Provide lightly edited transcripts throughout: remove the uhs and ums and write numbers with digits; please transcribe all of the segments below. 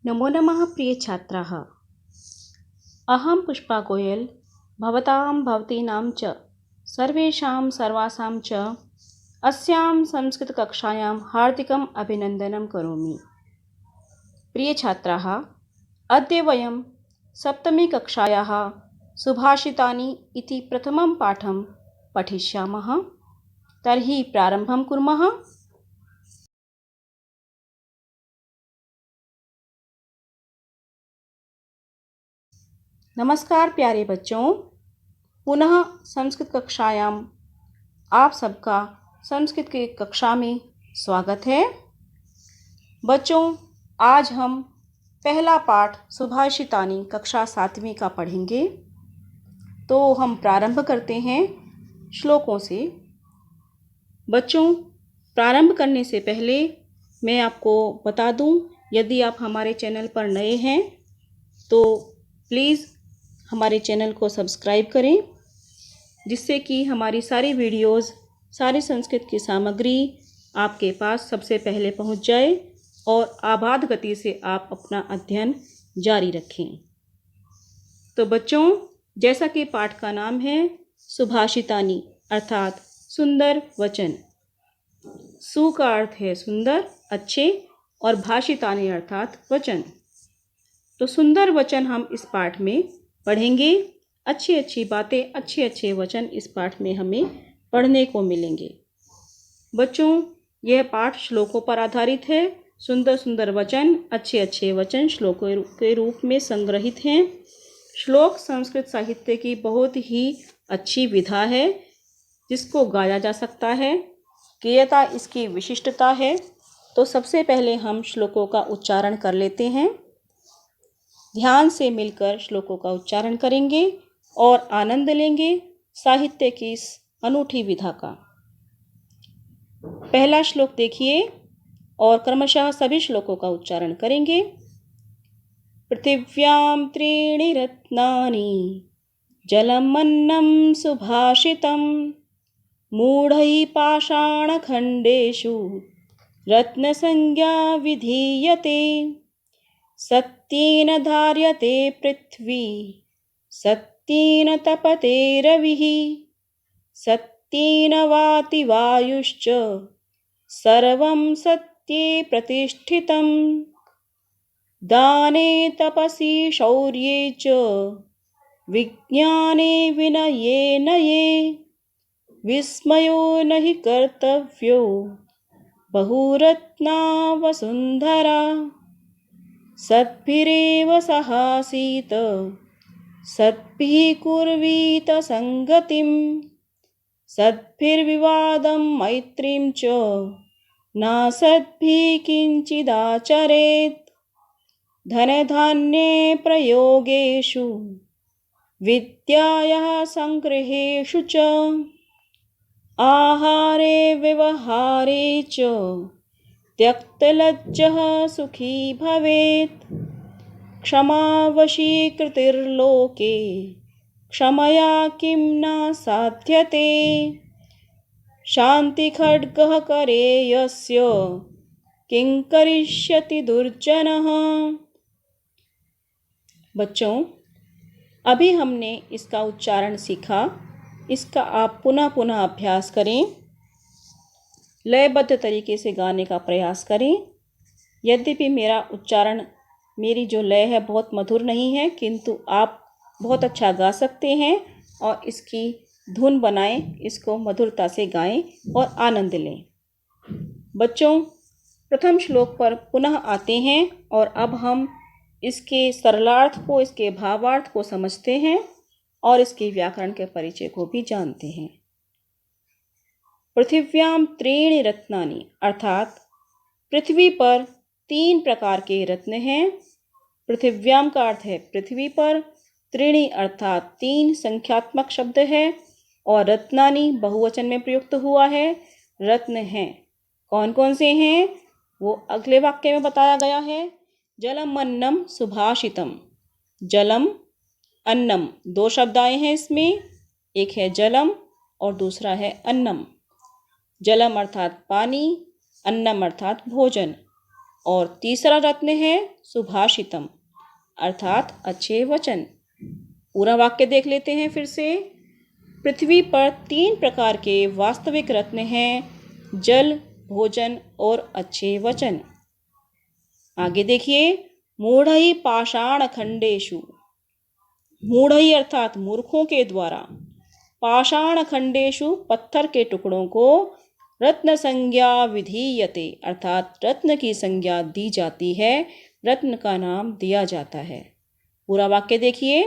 नमो नमः प्रिय छात्राः। अहं पुष्पा गोयल भवतां भवतीनां च सर्वेषां सर्वासां च अस्यां संस्कृतकक्षायां हार्दिकम् अभिनन्दनं करोमि। प्रिय छात्राः, अद्य वयं सप्तमीकक्षायाः सुभाषितानि इति प्रथमं पाठं पठिष्यामः। तर्हि प्रारम्भं कुर्मः। नमस्कार प्यारे बच्चों, पुनः संस्कृत कक्षायां आप सबका संस्कृत की कक्षा में स्वागत है। बच्चों, आज हम पहला पाठ सुभाषितानि कक्षा 7वीं का पढ़ेंगे। तो हम प्रारंभ करते हैं श्लोकों से। बच्चों, प्रारंभ करने से पहले मैं आपको बता दूं, यदि आप हमारे चैनल पर नए हैं तो प्लीज़ हमारे चैनल को सब्सक्राइब करें, जिससे कि हमारी सारी वीडियोस, सारी संस्कृत की सामग्री आपके पास सबसे पहले पहुंच जाए और आबाद गति से आप अपना अध्ययन जारी रखें। तो बच्चों, जैसा कि पाठ का नाम है सुभाषितानि अर्थात सुंदर वचन। सु का अर्थ है सुंदर, अच्छे, और भाषितानि अर्थात वचन। तो सुंदर वचन हम इस पाठ में पढ़ेंगे। अच्छी अच्छी बातें, अच्छे अच्छे वचन इस पाठ में हमें पढ़ने को मिलेंगे। बच्चों, यह पाठ श्लोकों पर आधारित है। सुंदर सुंदर वचन, अच्छे अच्छे वचन श्लोकों के रूप में संग्रहित हैं। श्लोक संस्कृत साहित्य की बहुत ही अच्छी विधा है, जिसको गाया जा सकता है। गेयता इसकी विशिष्टता है। तो सबसे पहले हम श्लोकों का उच्चारण कर लेते हैं। ध्यान से मिलकर श्लोकों का उच्चारण करेंगे और आनंद लेंगे साहित्य की इस अनूठी विधा का। पहला श्लोक देखिए और क्रमशः सभी श्लोकों का उच्चारण करेंगे। पृथिव्यां त्रीणि रत्नानि जलमन्नं सुभाषितं मूढैः पाषाणखण्डेषु रत्नसंज्ञा विधीयते। सत्येन धार्यते पृथ्वी, सत्येन तपते रविः, सत्येन वाति वायुश्च, सर्वं सत्ये प्रतिष्ठितं। दाने तपसि शौर्ये च विज्ञाने विनये नये विस्मयो न हि कर्तव्यो बहुरत्ना वसुन्धरा। सद्भिरेव सहासीत, सद्भिः कुर्वीत संगतिं, सद्भिर्विवादं मैत्रीं च नासद्भिः किंचिदाचरेत्। धनधान्ये प्रयोगेषु विद्यायाः संग्रहेषु च आहारे व्यवहारे च त्यक्तलज्जः सुखी भवेत्। क्षमावशीकृतिर्लोके क्षमया किं न साध्यते। शान्तिखड्गः करे यस्य किं करिष्यति दुर्जनः। बच्चों, अभी हमने इसका उच्चारण सीखा। इसका आप पुनः पुनः अभ्यास करें। लयबद्ध तरीके से गाने का प्रयास करें। यद्यपि मेरा उच्चारण, मेरी जो लय है बहुत मधुर नहीं है, किंतु आप बहुत अच्छा गा सकते हैं और इसकी धुन बनाएं, इसको मधुरता से गाएं और आनंद लें। बच्चों, प्रथम श्लोक पर पुनः आते हैं और अब हम इसके सरलार्थ को, इसके भावार्थ को समझते हैं और इसके व्याकरण के परिचय को भी जानते हैं। पृथिव्यां त्रीणि रत्नानि अर्थात पृथ्वी पर 3 प्रकार के रत्न हैं। पृथिव्याम का अर्थ है पृथ्वी पर, त्रीणि अर्थात 3 संख्यात्मक शब्द है और रत्नानि बहुवचन में प्रयुक्त हुआ है। रत्न हैं, कौन कौन से हैं वो अगले वाक्य में बताया गया है। जलम अन्नम सुभाषितम। जलम अन्नम, 2 शब्द आए हैं इसमें, एक है जलम और दूसरा है अन्नम। जलम अर्थात पानी, अन्नम अर्थात भोजन, और तीसरा रत्न है सुभाषितम अर्थात अच्छे वचन। पूरा वाक्य देख लेते हैं फिर से। पृथ्वी पर 3 प्रकार के वास्तविक रत्न हैं, जल, भोजन और अच्छे वचन। आगे देखिए, मूढ़ै पाषाण खंडेषु, मूढ़ै अर्थात मूर्खों के द्वारा, पाषाण खंडेषु पत्थर के टुकड़ों को, रत्न संज्ञा विधीयते अर्थात रत्न की संज्ञा दी जाती है, रत्न का नाम दिया जाता है। पूरा वाक्य देखिए,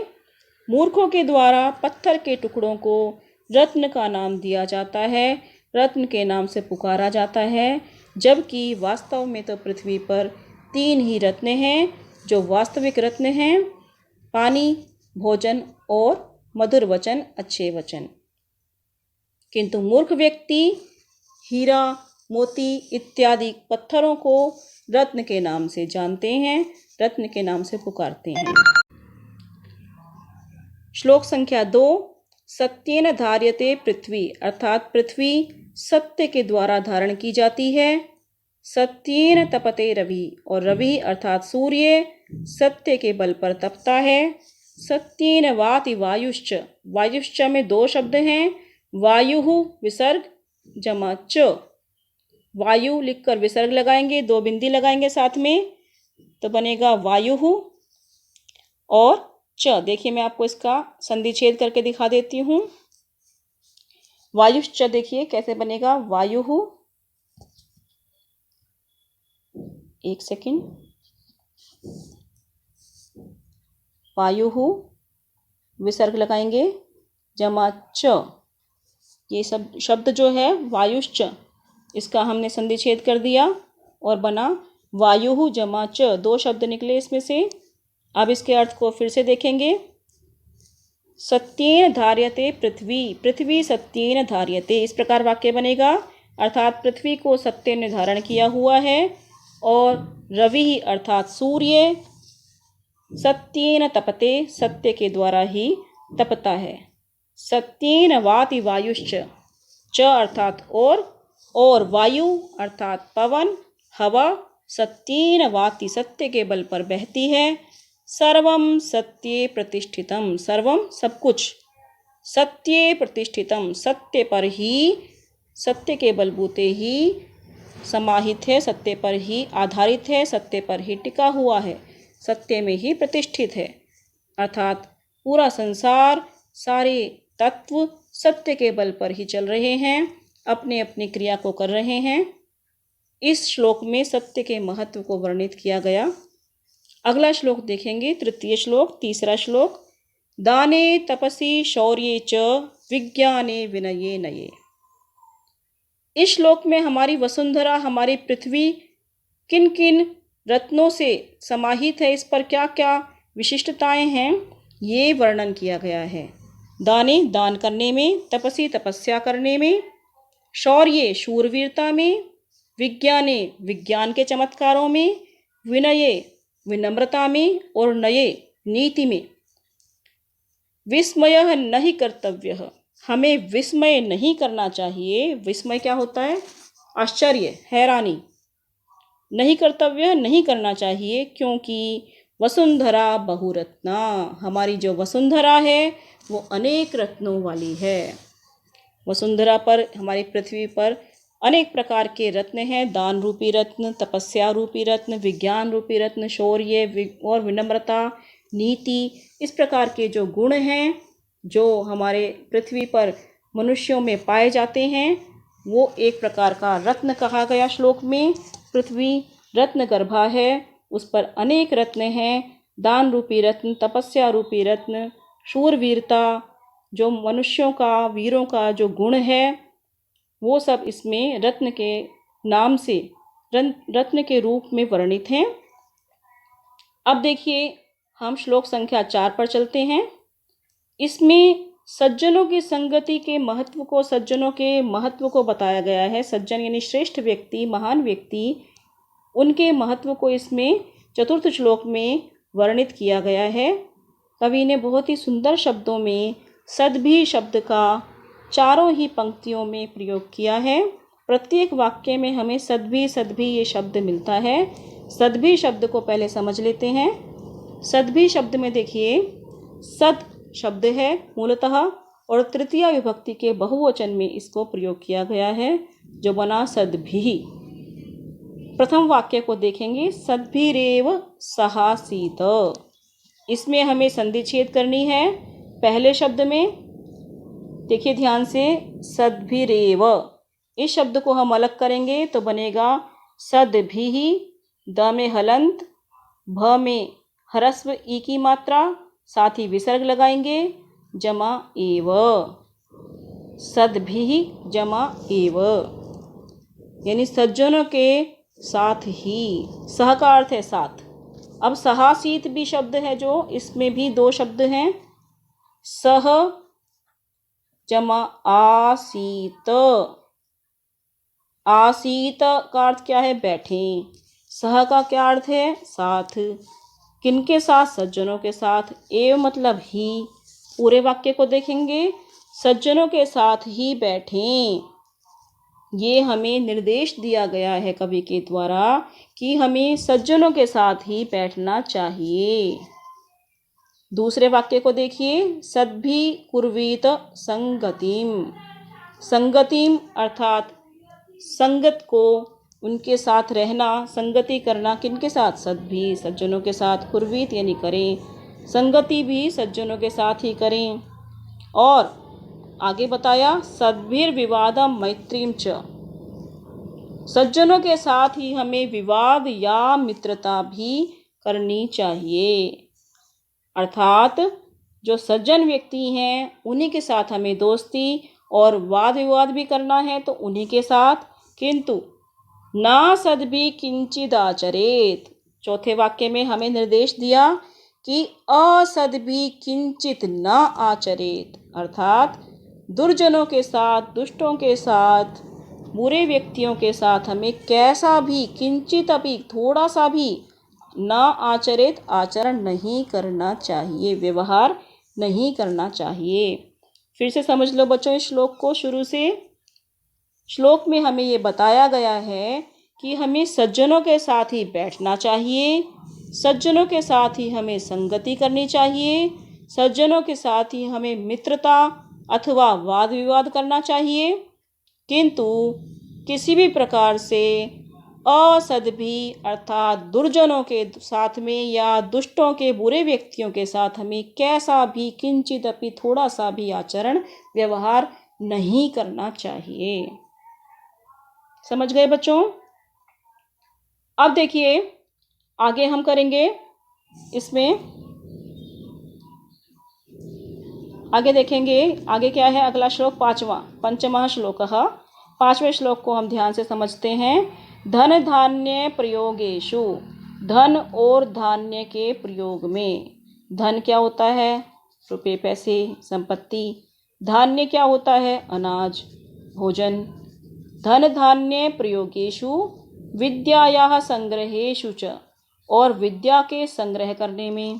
मूर्खों के द्वारा पत्थर के टुकड़ों को रत्न का नाम दिया जाता है, रत्न के नाम से पुकारा जाता है, जबकि वास्तव में तो पृथ्वी पर 3 ही रत्न हैं जो वास्तविक रत्न हैं, पानी, भोजन और मधुर वचन, अच्छे वचन। किंतु मूर्ख व्यक्ति हीरा, मोती इत्यादि पत्थरों को रत्न के नाम से जानते हैं, रत्न के नाम से पुकारते हैं। श्लोक संख्या 2, सत्येन धार्यते पृथ्वी अर्थात पृथ्वी सत्य के द्वारा धारण की जाती है। सत्येन तपते रवि और रवि अर्थात सूर्य सत्य के बल पर तपता है। सत्येन वाति वायुश्च, वायुश्च में 2 शब्द हैं, वायु विसर्ग जमा च, वायु लिखकर विसर्ग लगाएंगे, 2 बिंदी लगाएंगे साथ में तो बनेगा वायु। और च, देखिए मैं आपको इसका संधि छेद करके दिखा देती हूँ। वायुश्च देखिए कैसे बनेगा, वायु, एक सेकंड, वायु विसर्ग लगाएंगे जमा च, ये सब शब्द जो है वायुश्च, इसका हमने संधि छेद कर दिया और बना वायु जमा च, 2 शब्द निकले इसमें से। अब इसके अर्थ को फिर से देखेंगे। सत्येन धार्यते पृथ्वी, पृथ्वी सत्येन धार्यते, इस प्रकार वाक्य बनेगा अर्थात पृथ्वी को सत्य ने धारण किया हुआ है और रवि अर्थात सूर्य सत्येन तपते, सत्य के द्वारा ही तपता है। सत्येन वाति वायुश्च, च अर्थात और वायु अर्थात पवन, हवा सत्येन वाति सत्य के बल पर बहती है। सर्वम सत्ये प्रतिष्ठितम, सर्वम सब कुछ, सत्ये प्रतिष्ठितम सत्य पर ही, सत्य के बलबूते ही समाहित है, सत्य पर ही आधारित है, सत्य पर ही टिका हुआ है, सत्य में ही प्रतिष्ठित है। अर्थात पूरा संसार, सारे तत्व सत्य के बल पर ही चल रहे हैं, अपने अपनी क्रिया को कर रहे हैं। इस श्लोक में सत्य के महत्व को वर्णित किया गया। अगला श्लोक देखेंगे, तृतीय श्लोक, तीसरा श्लोक। दाने तपसी शौर्ये च विज्ञाने विनये नये। इस श्लोक में हमारी वसुंधरा, हमारी पृथ्वी किन किन रत्नों से समाहित है, इस पर क्या क्या विशिष्टताएं हैं, ये वर्णन किया गया है। दाने दान करने में, तपसी तपस्या करने में, शौर्ये शूरवीरता में, विज्ञाने विज्ञान के चमत्कारों में, विनये विनम्रता में और नये नीति में। विस्मयः नहि कर्तव्यः, हमें विस्मय नहीं करना चाहिए। विस्मय क्या होता है? आश्चर्य, हैरानी। नहीं कर्तव्य, नहीं करना चाहिए, क्योंकि वसुंधरा बहुरत्ना, हमारी जो वसुंधरा है वो अनेक रत्नों वाली है। वसुंधरा पर, हमारी पृथ्वी पर अनेक प्रकार के रत्न हैं। दान रूपी रत्न, तपस्या रूपी रत्न, विज्ञान रूपी रत्न, शौर्य और विनम्रता, नीति, इस प्रकार के जो गुण हैं जो हमारे पृथ्वी पर मनुष्यों में पाए जाते हैं, वो एक प्रकार का रत्न कहा गया श्लोक में। पृथ्वी रत्न गर्भा है, उस पर अनेक रत्न हैं। दान रूपी रत्न, तपस्या रूपी रत्न, शूरवीरता, जो मनुष्यों का, वीरों का जो गुण है, वो सब इसमें रत्न के नाम से, रत्न के रूप में वर्णित हैं। अब देखिए हम श्लोक संख्या 4 पर चलते हैं। इसमें सज्जनों की संगति के महत्व को, सज्जनों के महत्व को बताया गया है। सज्जन यानी श्रेष्ठ व्यक्ति, महान व्यक्ति, उनके महत्व को इसमें चतुर्थ श्लोक में वर्णित किया गया है। कवि ने बहुत ही सुंदर शब्दों में सद्भि शब्द का चारों ही पंक्तियों में प्रयोग किया है। प्रत्येक वाक्य में हमें सद्भी सद्भी ये शब्द मिलता है। सद्भी शब्द को पहले समझ लेते हैं। सद्भी शब्द में देखिए, सद शब्द है मूलतः और तृतीया विभक्ति के बहुवचन में इसको प्रयोग किया गया है, जो बना सद्भिः। प्रथम वाक्य को देखेंगे, सद्भिरेव सहासीत। इसमें हमें संधि छेद करनी है। पहले शब्द में देखिए ध्यान से, सद्भिरेव, इस शब्द को हम अलग करेंगे तो बनेगा सद्भिः, द में हलंत, भ में ह्रस्व ई की मात्रा, साथ ही विसर्ग लगाएंगे, जमा एव, सद्भिः जमा एव, यानी सज्जनों के साथ ही। सह का अर्थ है साथ। अब सहासीत भी शब्द है, जो इसमें भी दो शब्द हैं, सह जमा आसीत। आसीत का अर्थ क्या है? बैठे। सह का क्या अर्थ है? साथ। किनके साथ? सज्जनों के साथ। एव मतलब ही। पूरे वाक्य को देखेंगे, सज्जनों के साथ ही बैठें। ये हमें निर्देश दिया गया है कवि के द्वारा कि हमें सज्जनों के साथ ही बैठना चाहिए। दूसरे वाक्य को देखिए, सद्भिः कुर्वीत संगतिम। संगतिम अर्थात संगत को, उनके साथ रहना, संगति करना, किनके साथ? सद्भिः सज्जनों के साथ। कुर्वीत यानी करें, संगति भी सज्जनों के साथ ही करें। और आगे बताया, सद्भिर्विवादं मैत्रीं च। सज्जनों के साथ ही हमें विवाद या मित्रता भी करनी चाहिए। अर्थात जो सज्जन व्यक्ति हैं उन्हीं के साथ हमें दोस्ती और वाद विवाद भी करना है तो उन्हीं के साथ। किंतु ना सद्भिः किंचिद आचरेत। चौथे वाक्य में हमें निर्देश दिया कि असद्भिः किंचित न आचरेत, अर्थात दुर्जनों के साथ, दुष्टों के साथ, बुरे व्यक्तियों के साथ हमें कैसा भी, किंचित अभी, थोड़ा सा भी, न आचरित, आचरण नहीं करना चाहिए, व्यवहार नहीं करना चाहिए। फिर से समझ लो बच्चों इस श्लोक को शुरू से। श्लोक में हमें ये बताया गया है कि हमें सज्जनों के साथ ही बैठना चाहिए, सज्जनों के साथ ही हमें संगति करनी चाहिए, सज्जनों के साथ ही हमें मित्रता अथवा वाद विवाद करना चाहिए। किंतु किसी भी प्रकार से असद्भिः अर्थात दुर्जनों के साथ में या दुष्टों के, बुरे व्यक्तियों के साथ हमें कैसा भी, किंचित अपि, थोड़ा सा भी आचरण, व्यवहार नहीं करना चाहिए। समझ गए बच्चों? अब देखिए आगे हम करेंगे इसमें, आगे देखेंगे आगे क्या है। अगला श्लोक पांचवा, पंचमः श्लोकः। पांचवें श्लोक को हम ध्यान से समझते हैं। धन धान्य प्रयोगेषु। धन और धान्य के प्रयोग में। धन क्या होता है? रुपये पैसे, संपत्ति। धान्य क्या होता है? अनाज, भोजन। धन धान्य प्रयोगेषु विद्यायाः संग्रहेषु च। और विद्या के संग्रह करने में,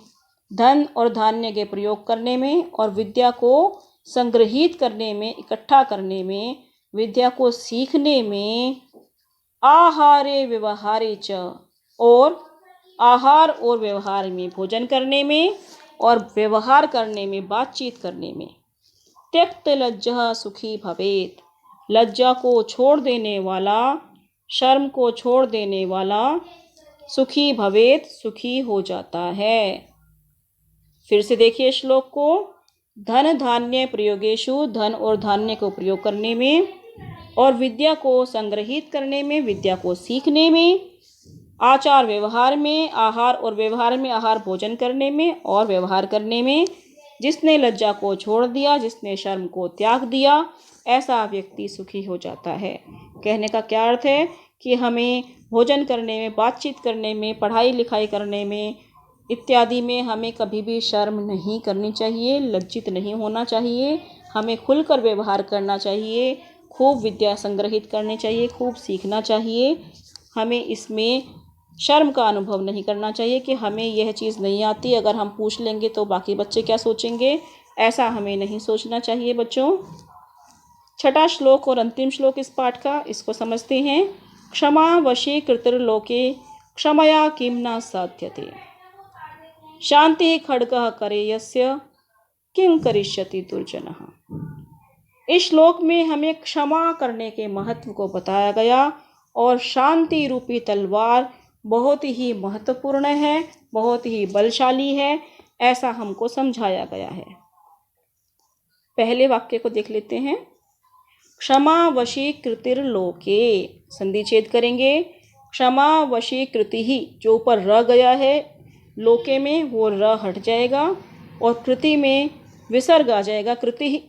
धन और धान्य के प्रयोग करने में और विद्या को संग्रहित करने में, इकट्ठा करने में, विद्या को सीखने में, आहारे व्यवहारे च। और आहार और व्यवहार में, भोजन करने में और व्यवहार करने में, बातचीत करने में। त्यक्त लज्जः सुखी भवेत्। लज्जा को छोड़ देने वाला, शर्म को छोड़ देने वाला, सुखी भवेत् सुखी हो जाता है। फिर से देखिए श्लोक को। धन धान्य प्रयोगेषु। धन और धान्य को प्रयोग करने में और विद्या को संग्रहित करने में, विद्या को सीखने में। आचार व्यवहार में, आहार और व्यवहार में, आहार भोजन करने में और व्यवहार करने में। जिसने लज्जा को छोड़ दिया, जिसने शर्म को त्याग दिया, ऐसा व्यक्ति सुखी हो जाता है। कहने का क्या अर्थ है कि हमें भोजन करने में, बातचीत करने में, पढ़ाई लिखाई करने में इत्यादि में हमें कभी भी शर्म नहीं करनी चाहिए, लज्जित नहीं होना चाहिए। हमें खुलकर व्यवहार करना चाहिए, खूब विद्या संग्रहित करनी चाहिए, खूब सीखना चाहिए। हमें इसमें शर्म का अनुभव नहीं करना चाहिए कि हमें यह चीज़ नहीं आती, अगर हम पूछ लेंगे तो बाकी बच्चे क्या सोचेंगे, ऐसा हमें नहीं सोचना चाहिए बच्चों। छठा श्लोक और अंतिम श्लोक इस पाठ का, इसको समझते हैं। क्षमा वशी कृतिर्लोके क्षमया किम न साध्यते, शांति खड्गः करे यस्य किं करिष्यति दुर्जनः। इस श्लोक में हमें क्षमा करने के महत्व को बताया गया और शांति रूपी तलवार बहुत ही महत्वपूर्ण है, बहुत ही बलशाली है, ऐसा हमको समझाया गया है। पहले वाक्य को देख लेते हैं। क्षमा वशी कृतिर्लोके, संधि छेद करेंगे। क्षमा वशी कृति ही, जो ऊपर र गया है लोके में वो र हट जाएगा और कृति में विसर्ग आ जाएगा, कृति ही,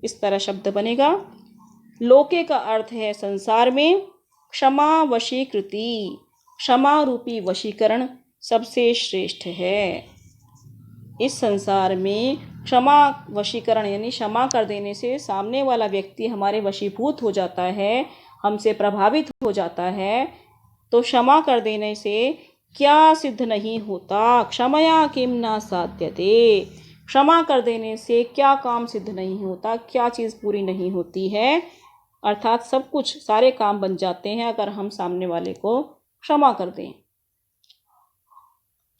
इस तरह शब्द बनेगा। लोके का अर्थ है संसार में। क्षमा वशी कृति, क्षमा रूपी वशीकरण सबसे श्रेष्ठ है। इस संसार में क्षमा वशीकरण यानी क्षमा कर देने से सामने वाला व्यक्ति हमारे वशीभूत हो जाता है, हमसे प्रभावित हो जाता है। तो क्षमा कर देने से क्या सिद्ध नहीं होता, क्षमया किम न साध्यते, क्षमा कर देने से क्या काम सिद्ध नहीं होता, क्या चीज़ पूरी नहीं होती है। अर्थात सब कुछ, सारे काम बन जाते हैं अगर हम सामने वाले को क्षमा कर दें।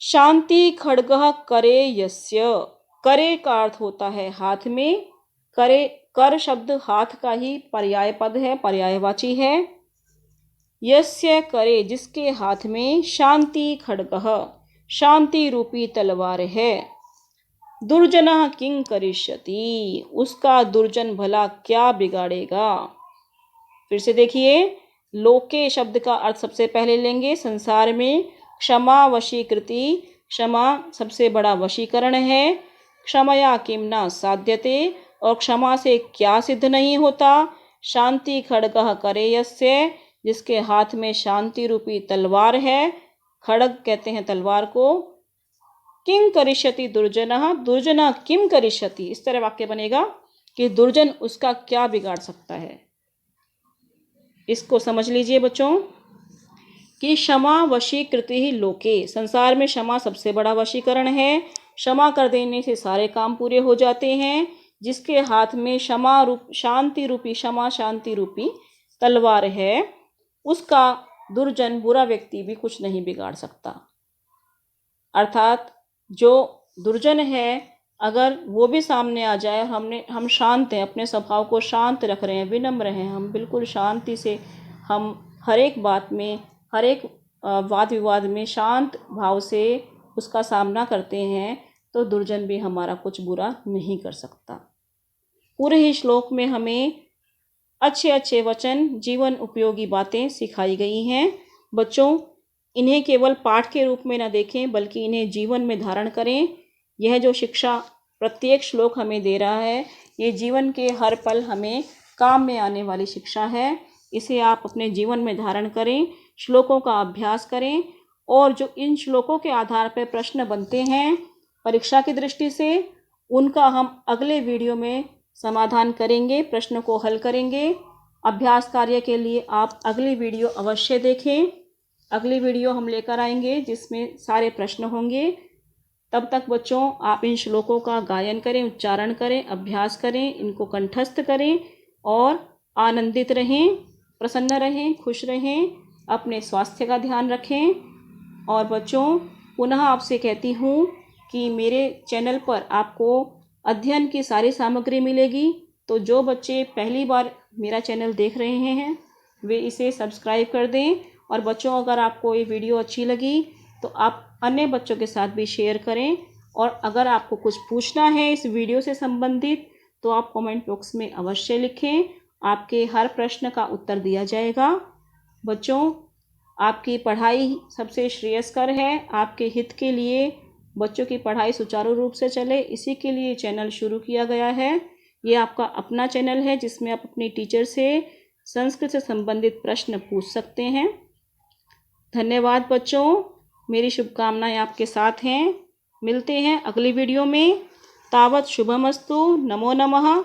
शांति खड्गः करे यस्य, करे का अर्थ होता है हाथ में। करे, कर शब्द हाथ का ही पर्याय पद है, पर्यायवाची है। यस्य करे, जिसके हाथ में शांति खड्गः, शांति रूपी तलवार है। दुर्जनः किं करिष्यति, उसका दुर्जन भला क्या बिगाड़ेगा। फिर से देखिए, लोके शब्द का अर्थ सबसे पहले लेंगे संसार में। क्षमा वशीकृति, क्षमा सबसे बड़ा वशीकरण है। क्षमया किम न साध्यते, और क्षमा से क्या सिद्ध नहीं होता। शांति खड्गः करे यस्य, जिसके हाथ में शांति रूपी तलवार है। खड्ग कहते हैं तलवार को। किं करिष्यति दुर्जनः, दुर्जनः किम करिष्यति, इस तरह वाक्य बनेगा कि दुर्जन उसका क्या बिगाड़ सकता है। इसको समझ लीजिए बच्चों कि क्षमा वशीकृति ही लोके, संसार में क्षमा सबसे बड़ा वशीकरण है। क्षमा कर देने से सारे काम पूरे हो जाते हैं। जिसके हाथ में क्षमा रूप, शांति रूपी, क्षमा शांति रूपी तलवार है, उसका दुर्जन बुरा व्यक्ति भी कुछ नहीं बिगाड़ सकता। अर्थात जो दुर्जन है, अगर वो भी सामने आ जाए, हम शांत हैं, अपने स्वभाव को शांत रख रहे हैं, विनम्र हैं, हम बिल्कुल शांति से हम हर एक बात में, हर एक वाद विवाद में शांत भाव से उसका सामना करते हैं, तो दुर्जन भी हमारा कुछ बुरा नहीं कर सकता। पूरे ही श्लोक में हमें अच्छे अच्छे वचन, जीवन उपयोगी बातें सिखाई गई हैं। बच्चों, इन्हें केवल पाठ के रूप में न देखें, बल्कि इन्हें जीवन में धारण करें। यह जो शिक्षा प्रत्येक श्लोक हमें दे रहा है, ये जीवन के हर पल हमें काम में आने वाली शिक्षा है। इसे आप अपने जीवन में धारण करें, श्लोकों का अभ्यास करें, और जो इन श्लोकों के आधार पर प्रश्न बनते हैं परीक्षा की दृष्टि से, उनका हम अगले वीडियो में समाधान करेंगे, प्रश्न को हल करेंगे। अभ्यास कार्य के लिए आप अगली वीडियो अवश्य देखें। अगली वीडियो हम लेकर आएंगे जिसमें सारे प्रश्न होंगे। तब तक बच्चों, आप इन श्लोकों का गायन करें, उच्चारण करें, अभ्यास करें, इनको कंठस्थ करें और आनंदित रहें, प्रसन्न रहें, खुश रहें, अपने स्वास्थ्य का ध्यान रखें। और बच्चों, पुनः आपसे कहती हूँ कि मेरे चैनल पर आपको अध्ययन की सारी सामग्री मिलेगी। तो जो बच्चे पहली बार मेरा चैनल देख रहे हैं, वे इसे सब्सक्राइब कर दें। और बच्चों, अगर आपको ये वीडियो अच्छी लगी तो आप अन्य बच्चों के साथ भी शेयर करें। और अगर आपको कुछ पूछना है इस वीडियो से संबंधित, तो आप कमेंट बॉक्स में अवश्य लिखें। आपके हर प्रश्न का उत्तर दिया जाएगा। बच्चों, आपकी पढ़ाई सबसे श्रेयस्कर है। आपके हित के लिए बच्चों की पढ़ाई सुचारू रूप से चले, इसी के लिए चैनल शुरू किया गया है। ये आपका अपना चैनल है जिसमें आप अपनी टीचर से संस्कृत से संबंधित प्रश्न पूछ सकते हैं। धन्यवाद बच्चों, मेरी शुभकामनाएं आपके साथ हैं। मिलते हैं अगली वीडियो में। तावत शुभमस्तु। नमो नमः।